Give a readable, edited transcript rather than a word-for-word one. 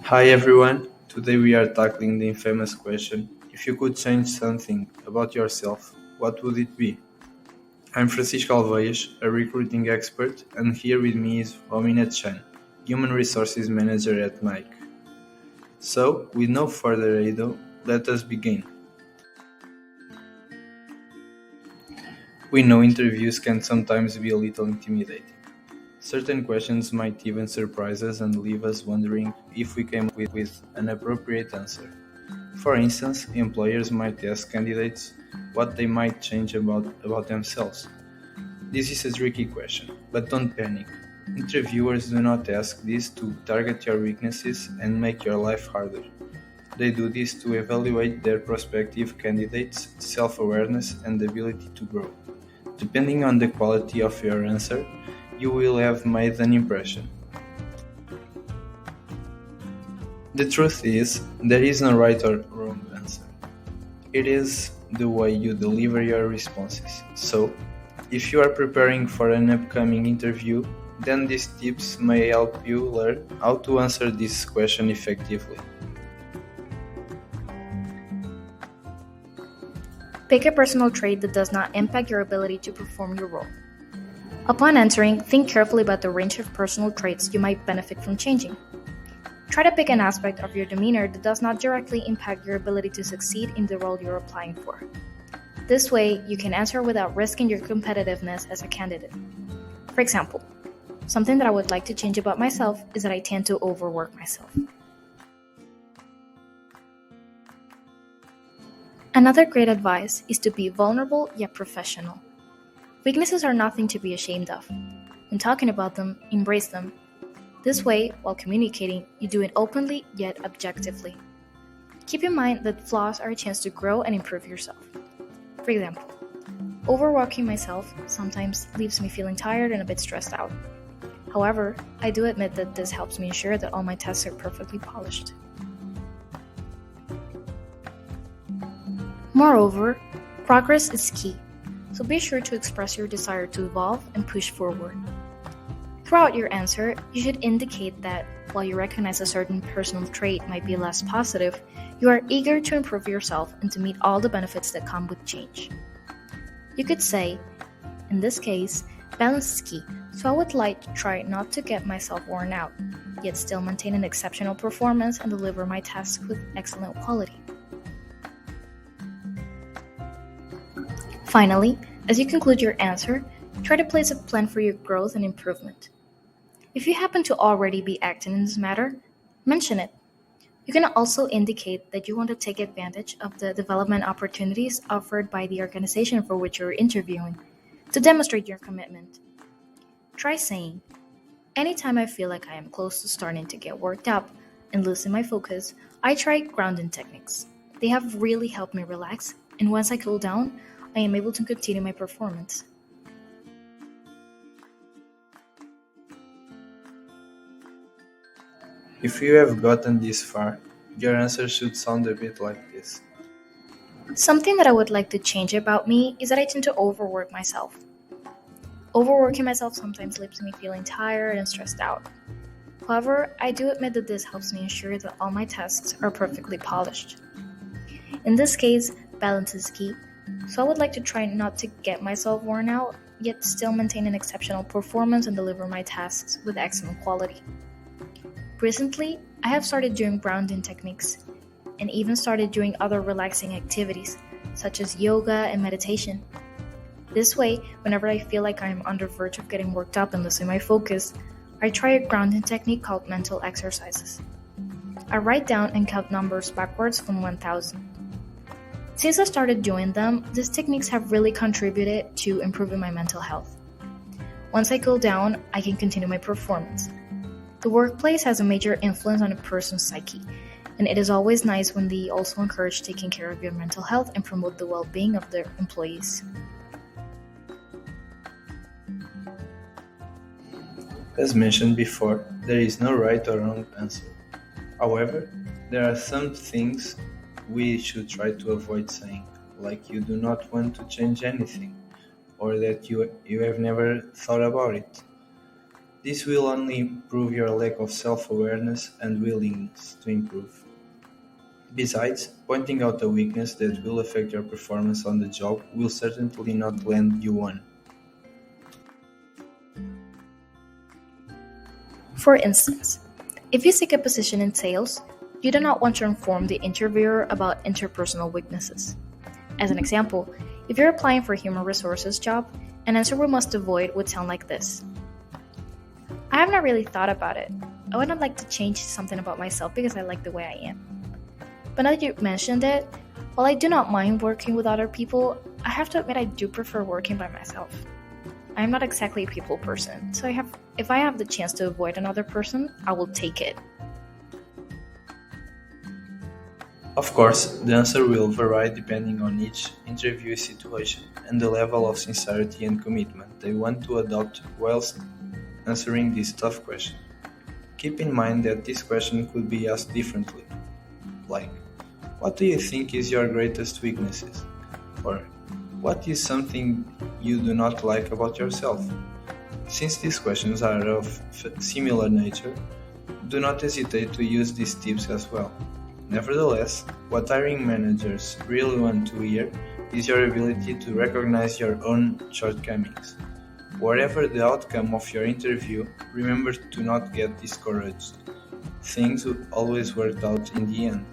Hi everyone, today we are tackling the infamous question, if you could change something about yourself, what would it be? I'm Francisco Galveias, a recruiting expert, and here with me is Romina Chen, Human Resources Manager at Nike. So, with no further ado, let us begin. We know interviews can sometimes be a little intimidating. Certain questions might even surprise us and leave us wondering if we came up with an appropriate answer. For instance, employers might ask candidates what they might change about themselves. This is a tricky question, but don't panic. Interviewers do not ask this to target your weaknesses and make your life harder. They do this to evaluate their prospective candidates' self-awareness and ability to grow. Depending on the quality of your answer, you will have made an impression. The truth is, there is no right or wrong answer. It is the way you deliver your responses. So, if you are preparing for an upcoming interview, then these tips may help you learn how to answer this question effectively. Pick a personal trait that does not impact your ability to perform your role. Upon answering, think carefully about the range of personal traits you might benefit from changing. Try to pick an aspect of your demeanor that does not directly impact your ability to succeed in the role you're applying for. This way, you can answer without risking your competitiveness as a candidate. For example, something that I would like to change about myself is that I tend to overwork myself. Another great advice is to be vulnerable yet professional. Weaknesses are nothing to be ashamed of. When talking about them, embrace them. This way, while communicating, you do it openly yet objectively. Keep in mind that flaws are a chance to grow and improve yourself. For example, overworking myself sometimes leaves me feeling tired and a bit stressed out. However, I do admit that this helps me ensure that all my tasks are perfectly polished. Moreover, progress is key, so be sure to express your desire to evolve and push forward. Throughout your answer, you should indicate that while you recognize a certain personal trait might be less positive, you are eager to improve yourself and to meet all the benefits that come with change. You could say, in this case, balance is key, so I would like to try not to get myself worn out, yet still maintain an exceptional performance and deliver my tasks with excellent quality. Finally, as you conclude your answer, try to place a plan for your growth and improvement. If you happen to already be acting in this matter, mention it. You can also indicate that you want to take advantage of the development opportunities offered by the organization for which you're interviewing to demonstrate your commitment. Try saying, anytime I feel like I am close to starting to get worked up and losing my focus, I try grounding techniques. They have really helped me relax, and once I cool down, I am able to continue my performance. If you have gotten this far, your answer should sound a bit like this. Something that I would like to change about me is that I tend to overwork myself. Overworking myself sometimes leaves me feeling tired and stressed out. However, I do admit that this helps me ensure that all my tasks are perfectly polished. In this case, balance is key, so I would like to try not to get myself worn out, yet still maintain an exceptional performance and deliver my tasks with excellent quality. Recently, I have started doing grounding techniques and even started doing other relaxing activities, such as yoga and meditation. This way, whenever I feel like I am on the verge of getting worked up and losing my focus, I try a grounding technique called mental exercises. I write down and count numbers backwards from 1000. Since I started doing them, these techniques have really contributed to improving my mental health. Once I cool down, I can continue my performance. The workplace has a major influence on a person's psyche, and it is always nice when they also encourage taking care of your mental health and promote the well-being of their employees. As mentioned before, there is no right or wrong answer. However, there are some things we should try to avoid saying, like you do not want to change anything, or that you have never thought about it. This will only prove your lack of self awareness and willingness to improve. Besides, pointing out a weakness that will affect your performance on the job will certainly not land you one. For instance, if you seek a position in sales, you do not want to inform the interviewer about interpersonal weaknesses. As an example, if you're applying for a human resources job, an answer we must avoid would sound like this: I have not really thought about it. I would not like to change something about myself because I like the way I am. But now that you mentioned it, while I do not mind working with other people, I have to admit I do prefer working by myself. I am not exactly a people person, so if I have the chance to avoid another person, I will take it. Of course, the answer will vary depending on each interview situation and the level of sincerity and commitment they want to adopt whilst answering this tough question. Keep in mind that this question could be asked differently, like, what do you think is your greatest weaknesses? Or, what is something you do not like about yourself? Since these questions are of similar nature, do not hesitate to use these tips as well. Nevertheless, what hiring managers really want to hear is your ability to recognize your own shortcomings. Whatever the outcome of your interview, remember to not get discouraged. Things will always work out in the end.